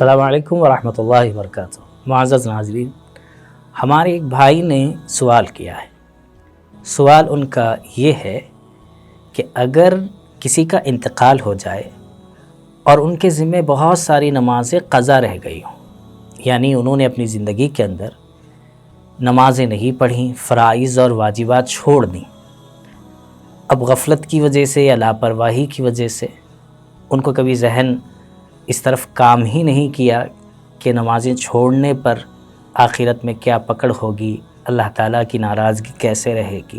السلام علیکم ورحمۃ اللہ وبرکاتہ۔ معزز ناظرین، ہمارے ایک بھائی نے سوال کیا ہے۔ سوال ان کا یہ ہے کہ اگر کسی کا انتقال ہو جائے اور ان کے ذمہ بہت ساری نمازیں قضا رہ گئی ہوں، یعنی انہوں نے اپنی زندگی کے اندر نمازیں نہیں پڑھیں، فرائض اور واجبات چھوڑ دیں، اب غفلت کی وجہ سے یا لاپرواہی کی وجہ سے ان کو کبھی ذہن اس طرف کام ہی نہیں کیا کہ نمازیں چھوڑنے پر آخرت میں کیا پکڑ ہوگی، اللہ تعالیٰ کی ناراضگی کیسے رہے گی۔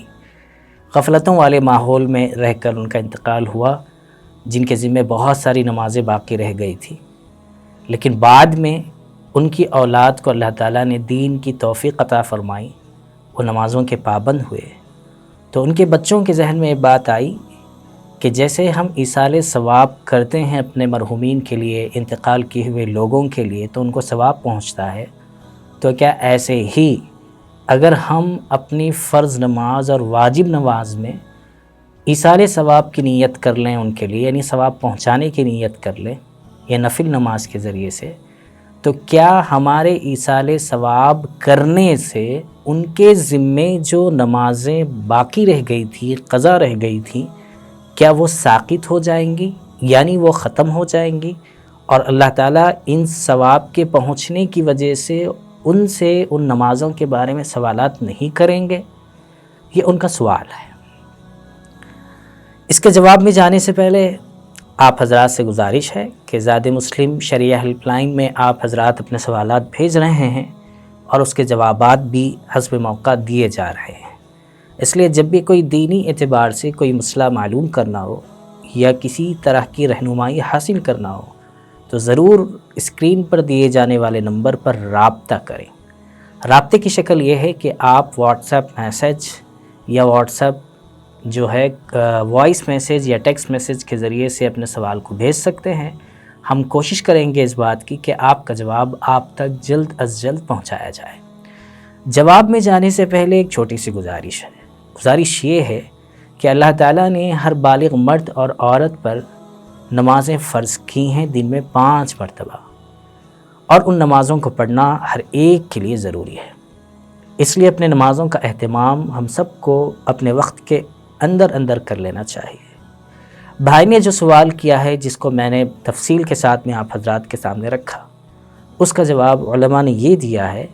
غفلتوں والے ماحول میں رہ کر ان کا انتقال ہوا، جن کے ذمہ بہت ساری نمازیں باقی رہ گئی تھی، لیکن بعد میں ان کی اولاد کو اللہ تعالیٰ نے دین کی توفیق عطا فرمائی، وہ نمازوں کے پابند ہوئے، تو ان کے بچوں کے ذہن میں یہ بات آئی کہ جیسے ہم ایصال ثواب کرتے ہیں اپنے مرحومین کے لیے، انتقال کیے ہوئے لوگوں کے لیے، تو ان کو ثواب پہنچتا ہے، تو کیا ایسے ہی اگر ہم اپنی فرض نماز اور واجب نماز میں ایصال ثواب کی نیت کر لیں ان کے لیے، یعنی ثواب پہنچانے کی نیت کر لیں یا نفل نماز کے ذریعے سے، تو کیا ہمارے ایصال ثواب کرنے سے ان کے ذمے جو نمازیں باقی رہ گئی تھی، قضا رہ گئی تھیں، کیا وہ ساقط ہو جائیں گی، یعنی وہ ختم ہو جائیں گی، اور اللہ تعالیٰ ان ثواب کے پہنچنے کی وجہ سے ان سے ان نمازوں کے بارے میں سوالات نہیں کریں گے؟ یہ ان کا سوال ہے۔ اس کے جواب میں جانے سے پہلے آپ حضرات سے گزارش ہے کہ زاد مسلم شرعیہ ہیلپ لائن میں آپ حضرات اپنے سوالات بھیج رہے ہیں اور اس کے جوابات بھی حسب موقع دیے جا رہے ہیں، اس لیے جب بھی کوئی دینی اعتبار سے کوئی مسئلہ معلوم کرنا ہو یا کسی طرح کی رہنمائی حاصل کرنا ہو تو ضرور اسکرین پر دیے جانے والے نمبر پر رابطہ کریں۔ رابطے کی شکل یہ ہے کہ آپ واٹس ایپ میسج یا واٹس ایپ جو ہے وائس میسج یا ٹیکسٹ میسج کے ذریعے سے اپنے سوال کو بھیج سکتے ہیں۔ ہم کوشش کریں گے اس بات کی کہ آپ کا جواب آپ تک جلد از جلد پہنچایا جائے۔ جواب میں جانے سے پہلے ایک چھوٹی سی گزارش ہے۔ گزارش یہ ہے کہ اللہ تعالیٰ نے ہر بالغ مرد اور عورت پر نمازیں فرض کی ہیں دن میں 5 مرتبہ، اور ان نمازوں کو پڑھنا ہر ایک کے لیے ضروری ہے۔ اس لیے اپنے نمازوں کا اہتمام ہم سب کو اپنے وقت کے اندر کر لینا چاہیے۔ بھائی نے جو سوال کیا ہے، جس کو میں نے تفصیل کے ساتھ میں آپ حضرات کے سامنے رکھا، اس کا جواب علماء نے یہ دیا ہے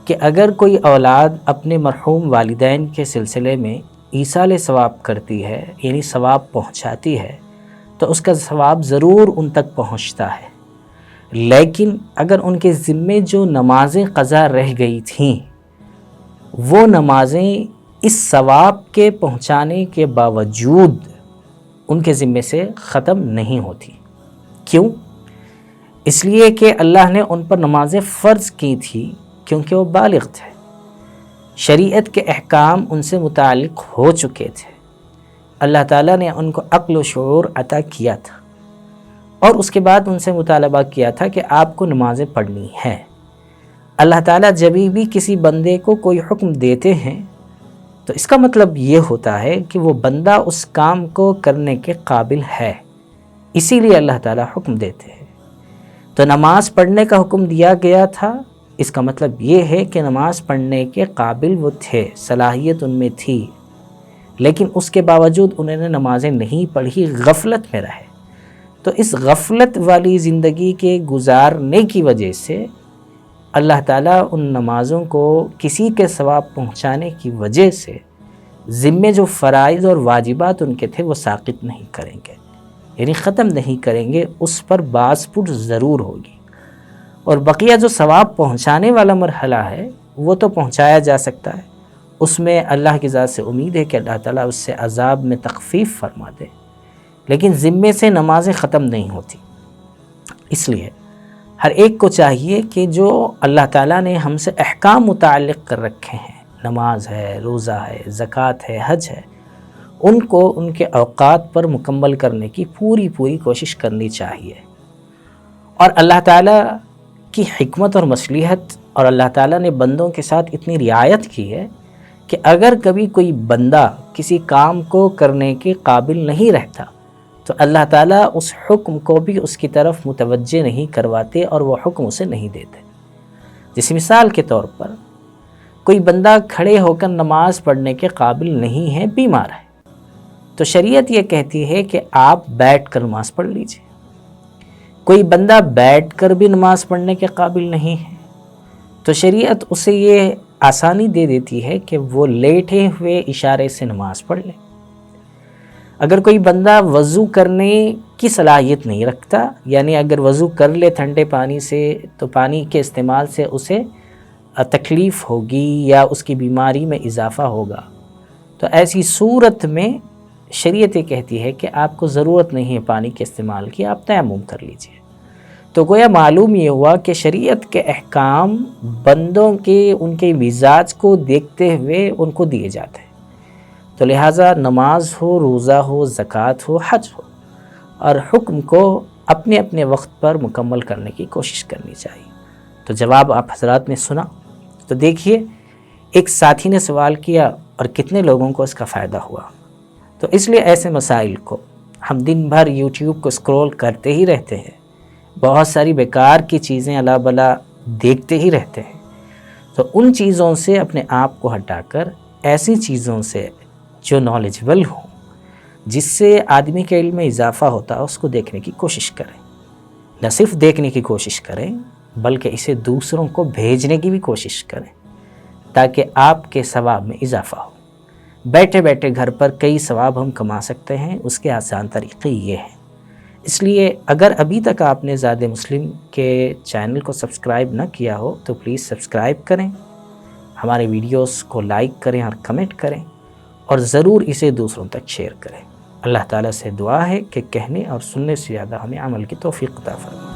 کہ اگر کوئی اولاد اپنے مرحوم والدین کے سلسلے میں ایصال ثواب کرتی ہے، یعنی ثواب پہنچاتی ہے، تو اس کا ثواب ضرور ان تک پہنچتا ہے، لیکن اگر ان کے ذمے جو نمازیں قضا رہ گئی تھیں، وہ نمازیں اس ثواب کے پہنچانے کے باوجود ان کے ذمے سے ختم نہیں ہوتی۔ کیوں؟ اس لیے کہ اللہ نے ان پر نمازیں فرض کی تھی کیونکہ وہ بالغ تھے، شریعت کے احکام ان سے متعلق ہو چکے تھے، اللہ تعالیٰ نے ان کو عقل و شعور عطا کیا تھا، اور اس کے بعد ان سے مطالبہ کیا تھا کہ آپ کو نمازیں پڑھنی ہیں۔ اللہ تعالیٰ جب بھی کسی بندے کو کوئی حکم دیتے ہیں تو اس کا مطلب یہ ہوتا ہے کہ وہ بندہ اس کام کو کرنے کے قابل ہے، اسی لیے اللہ تعالیٰ حکم دیتے ہیں۔ تو نماز پڑھنے کا حکم دیا گیا تھا، اس کا مطلب یہ ہے کہ نماز پڑھنے کے قابل وہ تھے، صلاحیت ان میں تھی، لیکن اس کے باوجود انہوں نے نمازیں نہیں پڑھی، غفلت میں رہے۔ تو اس غفلت والی زندگی کے گزارنے کی وجہ سے اللہ تعالیٰ ان نمازوں کو کسی کے ثواب پہنچانے کی وجہ سے ذمے جو فرائض اور واجبات ان کے تھے وہ ساقط نہیں کریں گے، یعنی ختم نہیں کریں گے، اس پر باز پڑ ضرور ہوگی، اور بقیہ جو ثواب پہنچانے والا مرحلہ ہے وہ تو پہنچایا جا سکتا ہے، اس میں اللہ کی ذات سے امید ہے کہ اللہ تعالیٰ اس سے عذاب میں تخفیف فرما دے، لیکن ذمے سے نمازیں ختم نہیں ہوتی۔ اس لیے ہر ایک کو چاہیے کہ جو اللہ تعالیٰ نے ہم سے احکام متعلق کر رکھے ہیں، نماز ہے، روزہ ہے، زکوٰۃ ہے، حج ہے، ان کو ان کے اوقات پر مکمل کرنے کی پوری کوشش کرنی چاہیے۔ اور اللہ تعالیٰ کی حکمت اور مصلحت، اور اللہ تعالیٰ نے بندوں کے ساتھ اتنی رعایت کی ہے کہ اگر کبھی کوئی بندہ کسی کام کو کرنے کے قابل نہیں رہتا تو اللہ تعالیٰ اس حکم کو بھی اس کی طرف متوجہ نہیں کرواتے اور وہ حکم اسے نہیں دیتے۔ جس مثال کے طور پر کوئی بندہ کھڑے ہو کر نماز پڑھنے کے قابل نہیں ہے، بیمار ہے، تو شریعت یہ کہتی ہے کہ آپ بیٹھ کر نماز پڑھ لیجئے۔ کوئی بندہ بیٹھ کر بھی نماز پڑھنے کے قابل نہیں ہے تو شریعت اسے یہ آسانی دے دیتی ہے کہ وہ لیٹے ہوئے اشارے سے نماز پڑھ لے۔ اگر کوئی بندہ وضو کرنے کی صلاحیت نہیں رکھتا، یعنی اگر وضو کر لے ٹھنڈے پانی سے تو پانی کے استعمال سے اسے تکلیف ہوگی یا اس کی بیماری میں اضافہ ہوگا، تو ایسی صورت میں شریعت یہ کہتی ہے کہ آپ کو ضرورت نہیں ہے پانی کے استعمال کی، آپ تیمم کر لیجئے۔ تو گویا معلوم یہ ہوا کہ شریعت کے احکام بندوں کے ان کے مزاج کو دیکھتے ہوئے ان کو دیے جاتے ہیں۔ تو لہٰذا نماز ہو، روزہ ہو، زکوٰۃ ہو، حج ہو، اور حکم کو اپنے اپنے وقت پر مکمل کرنے کی کوشش کرنی چاہیے۔ تو جواب آپ حضرات نے سنا، تو دیکھیے ایک ساتھی نے سوال کیا اور کتنے لوگوں کو اس کا فائدہ ہوا۔ تو اس لیے ایسے مسائل کو ہم دن بھر یوٹیوب کو اسکرول کرتے ہی رہتے ہیں، بہت ساری بیکار کی چیزیں الا بلا دیکھتے ہی رہتے ہیں، تو ان چیزوں سے اپنے آپ کو ہٹا کر ایسی چیزوں سے جو نالجبل ہوں، جس سے آدمی کے علم میں اضافہ ہوتا ہے، اس کو دیکھنے کی کوشش کریں۔ نہ صرف دیکھنے کی کوشش کریں بلکہ اسے دوسروں کو بھیجنے کی بھی کوشش کریں تاکہ آپ کے ثواب میں اضافہ ہو۔ بیٹھے بیٹھے گھر پر کئی ثواب ہم کما سکتے ہیں، اس کے آسان طریقے یہ ہیں۔ اس لیے اگر ابھی تک آپ نے زاد مسلم کے چینل کو سبسکرائب نہ کیا ہو تو پلیز سبسکرائب کریں، ہمارے ویڈیوز کو لائک کریں اور کمنٹ کریں، اور ضرور اسے دوسروں تک شیئر کریں۔ اللہ تعالیٰ سے دعا ہے کہ کہنے اور سننے سے زیادہ ہمیں عمل کی توفیق عطا فرمائے۔